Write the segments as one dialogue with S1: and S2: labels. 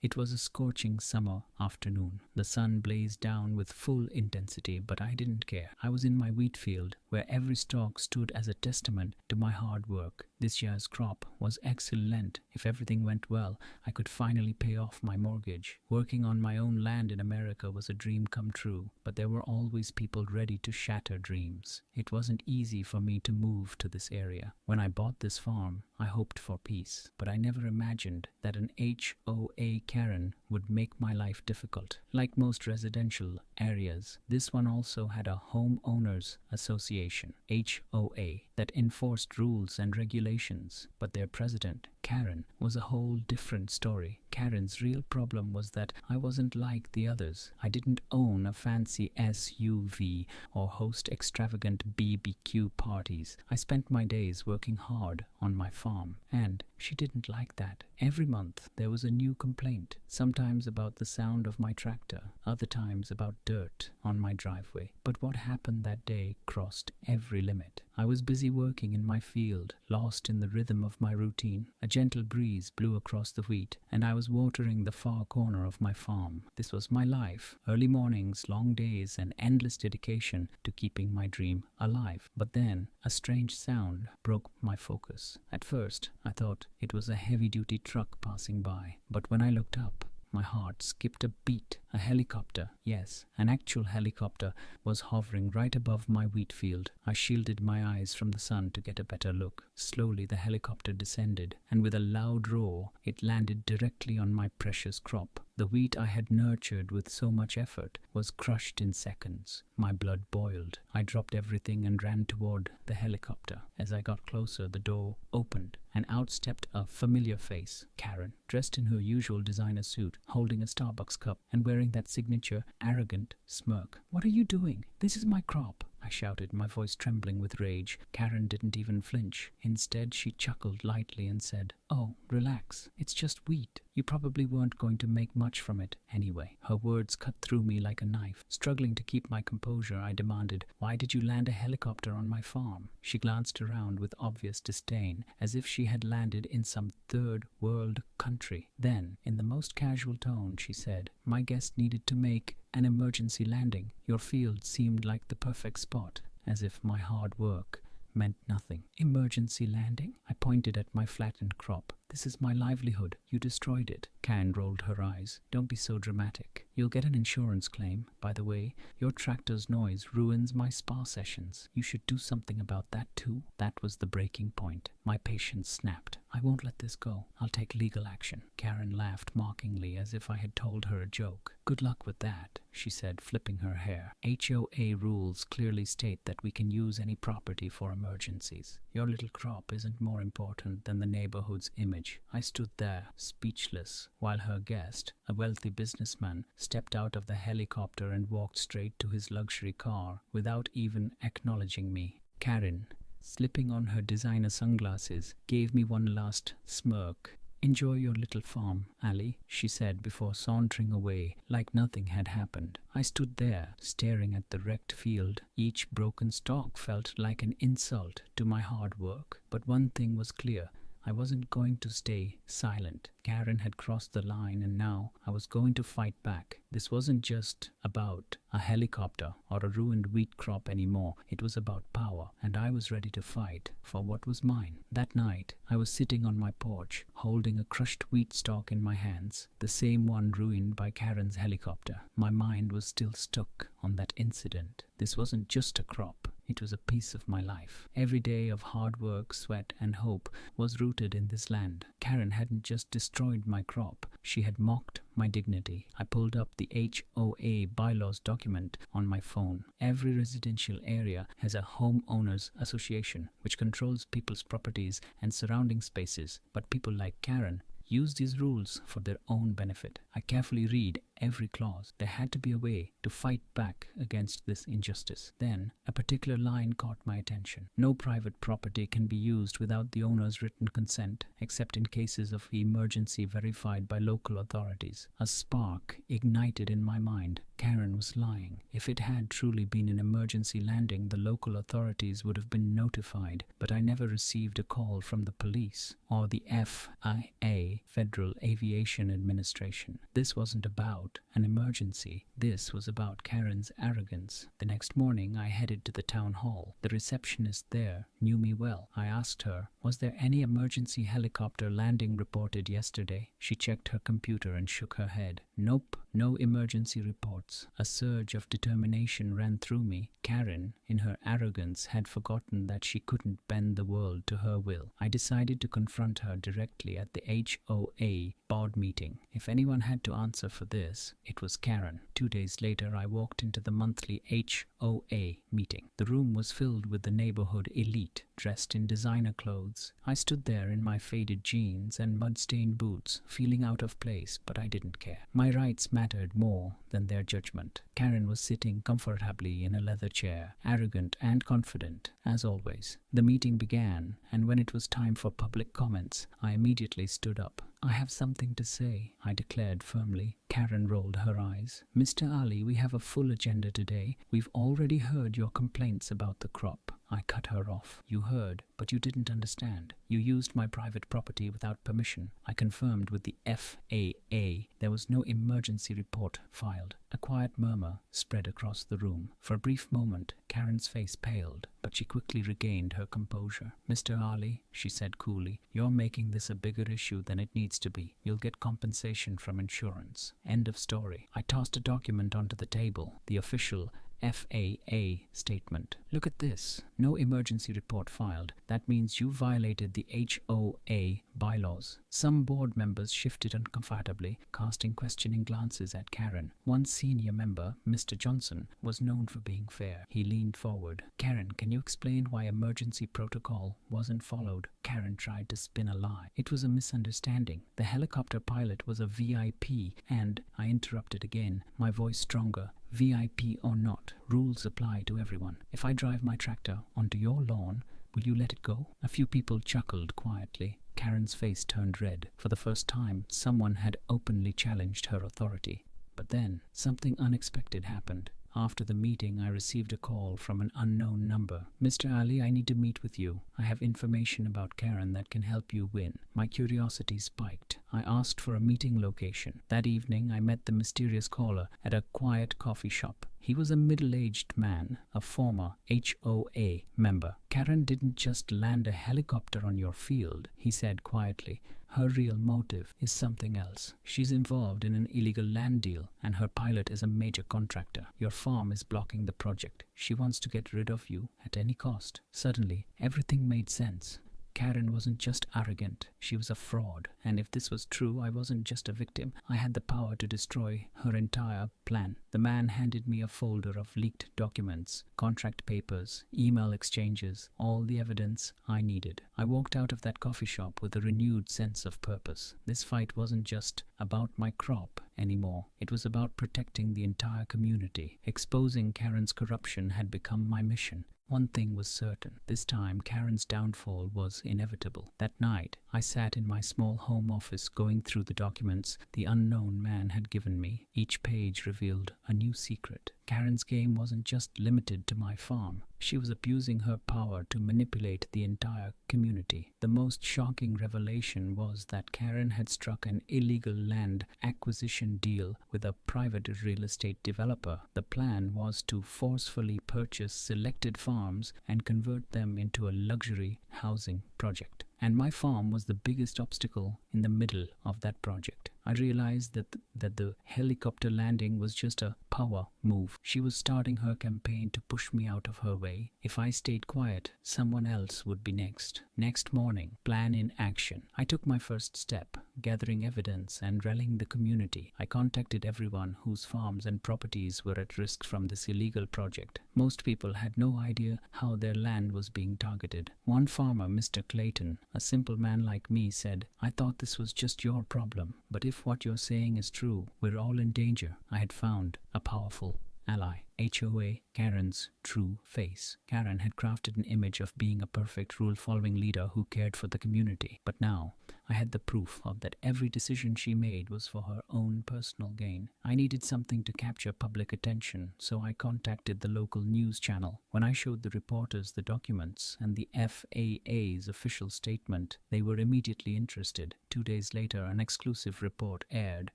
S1: It was a scorching summer afternoon. The sun blazed down with full intensity, but I didn't care. I was in my wheat field, where every stalk stood as a testament to my hard work. This year's crop was excellent. If everything went well, I could finally pay off my mortgage. Working on my own land in America was a dream come true, but there were always people ready to shatter dreams. It wasn't easy for me to move to this area. When I bought this farm, I hoped for peace, but I never imagined that an HOA Karen would make my life difficult. Like most residential areas, this one also had a homeowners association, HOA, that enforced rules and regulations, but their president, Karen, was a whole different story. Karen's real problem was that I wasn't like the others. I didn't own a fancy SUV or host extravagant BBQ parties. I spent my days working hard on my farm, and she didn't like that. Every month there was a new complaint, sometimes about the sound of my tractor, other times about dirt on my driveway. But what happened that day crossed every limit. I was busy working in my field, lost in the rhythm of my routine. A gentle breeze blew across the wheat, and I was watering the far corner of my farm. This was my life. Early mornings, long days, and endless dedication to keeping my dream alive. But then a strange sound broke my focus. At first, I thought it was a heavy-duty truck passing by, but when I looked up, my heart skipped a beat. A helicopter, yes, an actual helicopter, was hovering right above my wheat field. I shielded my eyes from the sun to get a better look. Slowly the helicopter descended, and with a loud roar, it landed directly on my precious crop. The wheat I had nurtured with so much effort was crushed in seconds. My blood boiled. I dropped everything and ran toward the helicopter. As I got closer, the door opened, and out stepped a familiar face, Karen, dressed in her usual designer suit, holding a Starbucks cup and wearing that signature arrogant smirk. "What are you doing? This is my crop," I shouted, my voice trembling with rage. Karen didn't even flinch. Instead, she chuckled lightly and said, "Oh, relax. It's just wheat. You probably weren't going to make much from it anyway." Her words cut through me like a knife. Struggling to keep my composure, I demanded, "Why did you land a helicopter on my farm?" She glanced around with obvious disdain, as if she had landed in some third world country. Then, in the most casual tone, she said, "My guest needed to make an emergency landing. Your field seemed like the perfect spot," as if my hard work meant nothing. "Emergency landing?" I pointed at my flattened crop. "This is my livelihood. You destroyed it." Karen rolled her eyes. "Don't be so dramatic. You'll get an insurance claim. By the way, your tractor's noise ruins my spa sessions. You should do something about that too." That was the breaking point. My patience snapped. "I won't let this go. I'll take legal action." Karen laughed mockingly, as if I had told her a joke. "Good luck with that," she said, flipping her hair. "HOA rules clearly state that we can use any property for emergencies. Your little crop isn't more important than the neighborhood's image." I stood there, speechless, while her guest, a wealthy businessman, stepped out of the helicopter and walked straight to his luxury car without even acknowledging me. Karen, slipping on her designer sunglasses, gave me one last smirk. "Enjoy your little farm, Allie," she said before sauntering away like nothing had happened. I stood there, staring at the wrecked field. Each broken stalk felt like an insult to my hard work. But one thing was clear. I wasn't going to stay silent. Karen had crossed the line, and now I was going to fight back. This wasn't just about a helicopter or a ruined wheat crop anymore. It was about power, and I was ready to fight for what was mine. That night, I was sitting on my porch, holding a crushed wheat stalk in my hands, the same one ruined by Karen's helicopter. My mind was still stuck on that incident. This wasn't just a crop. It was a piece of my life. Every day of hard work, sweat, and hope was rooted in this land. Karen hadn't just destroyed my crop. She had mocked my dignity. I pulled up the HOA bylaws document on my phone. Every residential area has a homeowners association, which controls people's properties and surrounding spaces. But people like Karen use these rules for their own benefit. I carefully read every clause. There had to be a way to fight back against this injustice. Then, a particular line caught my attention. No private property can be used without the owner's written consent, except in cases of emergency verified by local authorities. A spark ignited in my mind. Karen was lying. If it had truly been an emergency landing, the local authorities would have been notified, but I never received a call from the police or the FAA, Federal Aviation Administration. This wasn't about an emergency. This was about Karen's arrogance. The next morning, I headed to the town hall. The receptionist there knew me well. I asked her, was there any emergency helicopter landing reported yesterday? She checked her computer and shook her head. Nope, no emergency reports. A surge of determination ran through me. Karen, in her arrogance, had forgotten that she couldn't bend the world to her will. I decided to confront her directly at the HOA board meeting. If anyone had to answer for this, it was Karen. 2 days later, I walked into the monthly HOA meeting. The room was filled with the neighborhood elite, dressed in designer clothes. I stood there in my faded jeans and mud-stained boots, feeling out of place, but I didn't care. My rights mattered more than their judgment. Karen was sitting comfortably in a leather chair, arrogant and confident, as always. The meeting began, and when it was time for public comments, I immediately stood up. I have something to say, I declared firmly. Karen rolled her eyes. Mr. Ali, we have a full agenda today. We've already heard your complaints about the crop. I cut her off. You heard, but you didn't understand. You used my private property without permission. I confirmed with the FAA there was no emergency report filed. A quiet murmur spread across the room. For a brief moment, Karen's face paled, but she quickly regained her composure. Mr. Ali, she said coolly, you're making this a bigger issue than it needs to be. You'll get compensation from insurance. End of story. I tossed a document onto the table, the official FAA statement. Look at this. No emergency report filed. That means you violated the HOA bylaws. Some board members shifted uncomfortably, casting questioning glances at Karen. One senior member, Mr. Johnson, was known for being fair. He leaned forward. Karen, can you explain why emergency protocol wasn't followed? Karen tried to spin a lie. It was a misunderstanding. The helicopter pilot was a VIP, and I interrupted again, my voice stronger. VIP or not, rules apply to everyone. If I drive my tractor onto your lawn, will you let it go? A few people chuckled quietly. Karen's face turned red. For the first time, someone had openly challenged her authority. But then, something unexpected happened. After the meeting, I received a call from an unknown number. Mr. Ali, I need to meet with you. I have information about Karen that can help you win. My curiosity spiked. I asked for a meeting location. That evening, I met the mysterious caller at a quiet coffee shop. He was a middle-aged man, a former HOA member. Karen didn't just land a helicopter on your field, he said quietly. Her real motive is something else. She's involved in an illegal land deal, and her pilot is a major contractor. Your farm is blocking the project. She wants to get rid of you at any cost. Suddenly, everything made sense. Karen wasn't just arrogant, she was a fraud. And if this was true, I wasn't just a victim. I had the power to destroy her entire plan. The man handed me a folder of leaked documents, contract papers, email exchanges, all the evidence I needed. I walked out of that coffee shop with a renewed sense of purpose. This fight wasn't just about my crop anymore. It was about protecting the entire community. Exposing Karen's corruption had become my mission. One thing was certain. This time, Karen's downfall was inevitable. That night, I sat in my small home office going through the documents the unknown man had given me. Each page revealed a new secret. Karen's game wasn't just limited to my farm. She was abusing her power to manipulate the entire community. The most shocking revelation was that Karen had struck an illegal land acquisition deal with a private real estate developer. The plan was to forcefully purchase selected farms and convert them into a luxury housing project. And my farm was the biggest obstacle in the middle of that project. I realized that the helicopter landing was just a power move. She was starting her campaign to push me out of her way. If I stayed quiet, someone else would be next. Next morning, plan in action. I took my first step. gathering evidence and rallying the community. I contacted everyone whose farms and properties were at risk from this illegal project. Most people had no idea how their land was being targeted. One farmer, Mr. Clayton, a simple man like me, said, "I thought this was just your problem, but if what you're saying is true, we're all in danger." I had found a powerful ally. HOA Karen's true face. Karen had crafted an image of being a perfect rule-following leader who cared for the community. But now, I had the proof of that every decision she made was for her own personal gain. I needed something to capture public attention, so I contacted the local news channel. When I showed the reporters the documents and the FAA's official statement, they were immediately interested. 2 days later, an exclusive report aired.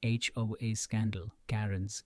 S1: HOA scandal. Karen's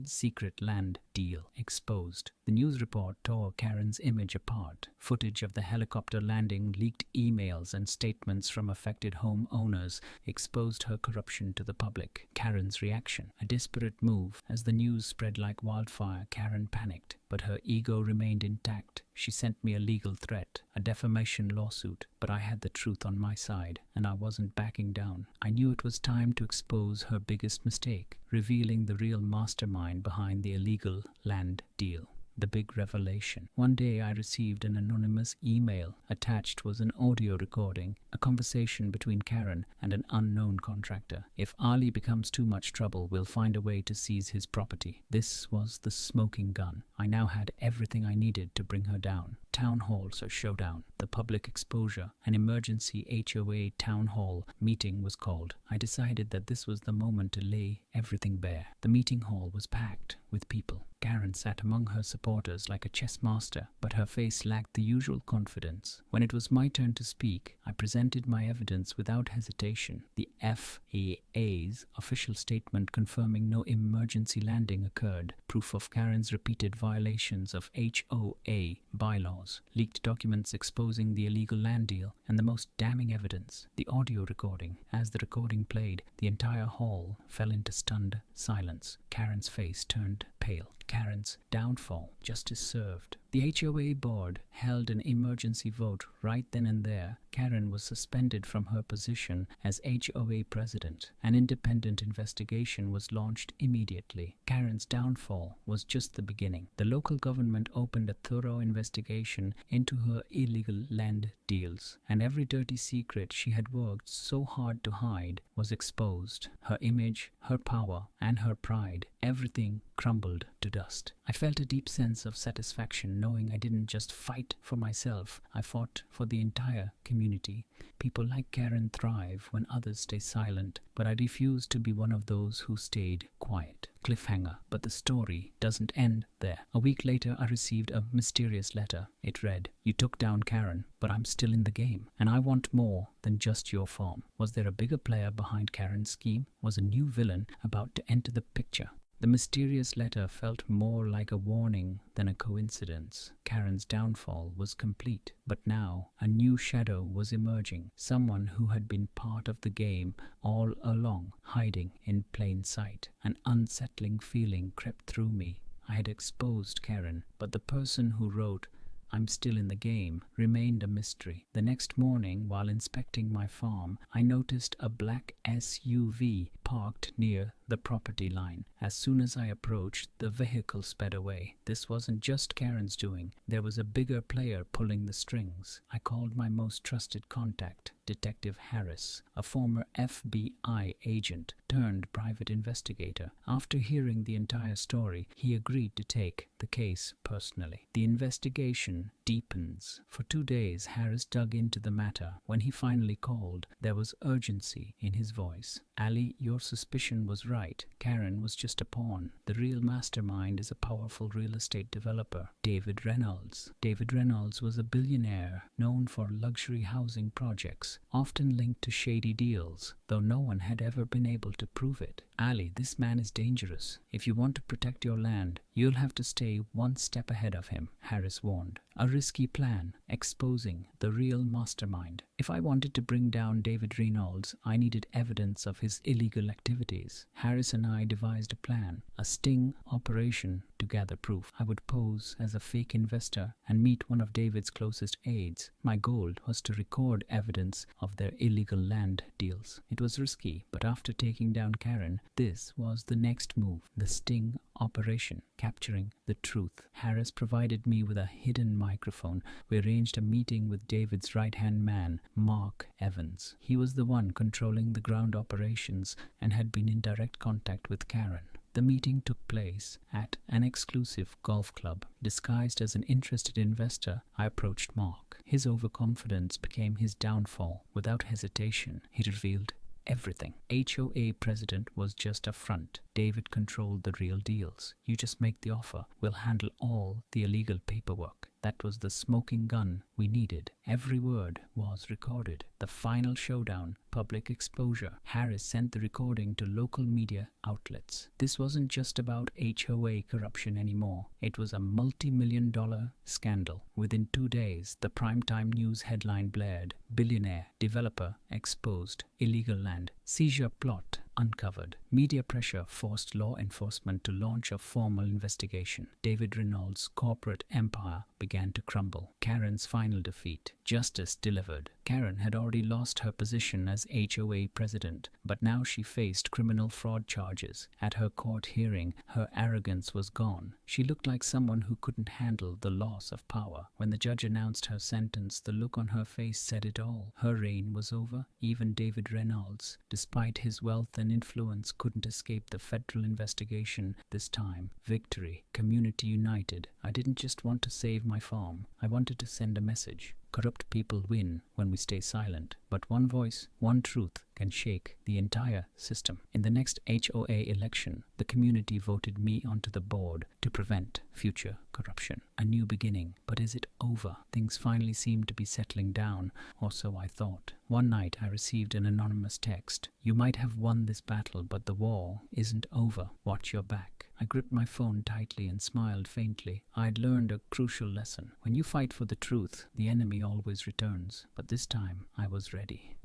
S1: secret land deal exposed. The news report tore Karen's image apart. Footage of the helicopter landing, leaked emails, and statements from affected homeowners exposed her corruption to the public. Karen's reaction. A desperate move. As the news spread like wildfire, Karen panicked, but her ego remained intact. She sent me a legal threat, a defamation lawsuit, but I had the truth on my side, and I wasn't backing down. I knew it was time to expose her biggest mistake, revealing the real mastermind behind the illegal land deal. The big revelation. One day I received an anonymous email. Attached was an audio recording, a conversation between Karen and an unknown contractor. "If Ali becomes too much trouble, we'll find a way to seize his property." This was the smoking gun. I now had everything I needed to bring her down. Town halls, a showdown, the public exposure. An emergency HOA town hall meeting was called. I decided that this was the moment to lay everything bare. The meeting hall was packed with people. Karen sat among her supporters like a chess master, but her face lacked the usual confidence. When it was my turn to speak, I presented my evidence without hesitation. The FAA's official statement confirming no emergency landing occurred, proof of Karen's repeated violations of HOA bylaws, leaked documents exposing the illegal land deal, and the most damning evidence, the audio recording. As the recording played, the entire hall fell into stunned silence. Karen's face turned pale. Karen's downfall. Justice served. The HOA board held an emergency vote right then and there. Karen was suspended from her position as HOA president. An independent investigation was launched immediately. Karen's downfall was just the beginning. The local government opened a thorough investigation into her illegal land deals, and every dirty secret she had worked so hard to hide was exposed. Her image, her power, and her pride, everything crumbled to dust. I felt a deep sense of satisfaction knowing I didn't just fight for myself, I fought for the entire community. People like Karen thrive when others stay silent, but I refused to be one of those who stayed quiet. Cliffhanger, but the story doesn't end there. A week later, I received a mysterious letter. It read, "You took down Karen, but I'm still in the game, and I want more than just your farm." Was there a bigger player behind Karen's scheme? Was a new villain about to enter the picture? The mysterious letter felt more like a warning than a coincidence. Karen's downfall was complete, but now a new shadow was emerging, someone who had been part of the game all along, hiding in plain sight. An unsettling feeling crept through me. I had exposed Karen, but the person who wrote, "I'm still in the game," remained a mystery. The next morning, while inspecting my farm, I noticed a black SUV parked near the property line. As soon as I approached, the vehicle sped away. This wasn't just Karen's doing. There was a bigger player pulling the strings. I called my most trusted contact, Detective Harris, a former FBI agent turned private investigator. After hearing the entire story, he agreed to take the case personally. The investigation deepens. For 2 days, Harris dug into the matter. When he finally called, there was urgency in his voice. "Ali, your suspicion was right. Karen was just a pawn. The real mastermind is a powerful real estate developer, David Reynolds." David Reynolds was a billionaire known for luxury housing projects, often linked to shady deals, though no one had ever been able to prove it. Ali, this man is dangerous. If you want to protect your land, you'll have to stay one step ahead of him, Harris warned. A risky plan, exposing the real mastermind. If I wanted to bring down David Reynolds, I needed evidence of his illegal activities. Harris and I devised a plan, a sting operation to gather proof. I would pose as a fake investor and meet one of David's closest aides. My goal was to record evidence of their illegal land deals. It was risky, but after taking down Karen, this was the next move, the sting operation, capturing the truth. Harris provided me with a hidden microphone. We arranged a meeting with David's right-hand man, Mark Evans. He was the one controlling the ground operations and had been in direct contact with Karen. The meeting took place at an exclusive golf club. Disguised as an interested investor, I approached Mark. His overconfidence became his downfall. Without hesitation, he revealed everything. HOA president was just a front. David controlled the real deals. You just make the offer. We'll handle all the illegal paperwork. That was the smoking gun we needed. Every word was recorded. The final showdown, public exposure. Harris sent the recording to local media outlets. This wasn't just about HOA corruption anymore. It was a multi-million-dollar scandal. Within 2 days, the primetime news headline blared, "Billionaire developer exposed, illegal land seizure plot uncovered." Media pressure forced law enforcement to launch a formal investigation. David Reynolds' corporate empire began to crumble. Karen's final defeat. Justice delivered. Karen had already lost her position as HOA president, but now she faced criminal fraud charges. At her court hearing, her arrogance was gone. She looked like someone who couldn't handle the loss of power. When the judge announced her sentence, the look on her face said it all. Her reign was over. Even David Reynolds, despite his wealth and influence, couldn't escape the federal investigation this time. Victory. Community united. I didn't just want to save my farm. I wanted to send a message. Corrupt people win when we stay silent, but one voice, one truth can shake the entire system. In the next HOA election, the community voted me onto the board to prevent future corruption. A new beginning, but is it over? Things finally seemed to be settling down, or so I thought. One night I received an anonymous text. "You might have won this battle, but the war isn't over. Watch your back." I gripped my phone tightly and smiled faintly. I'd learned a crucial lesson. When you fight for the truth, the enemy always returns. But this time, I was ready.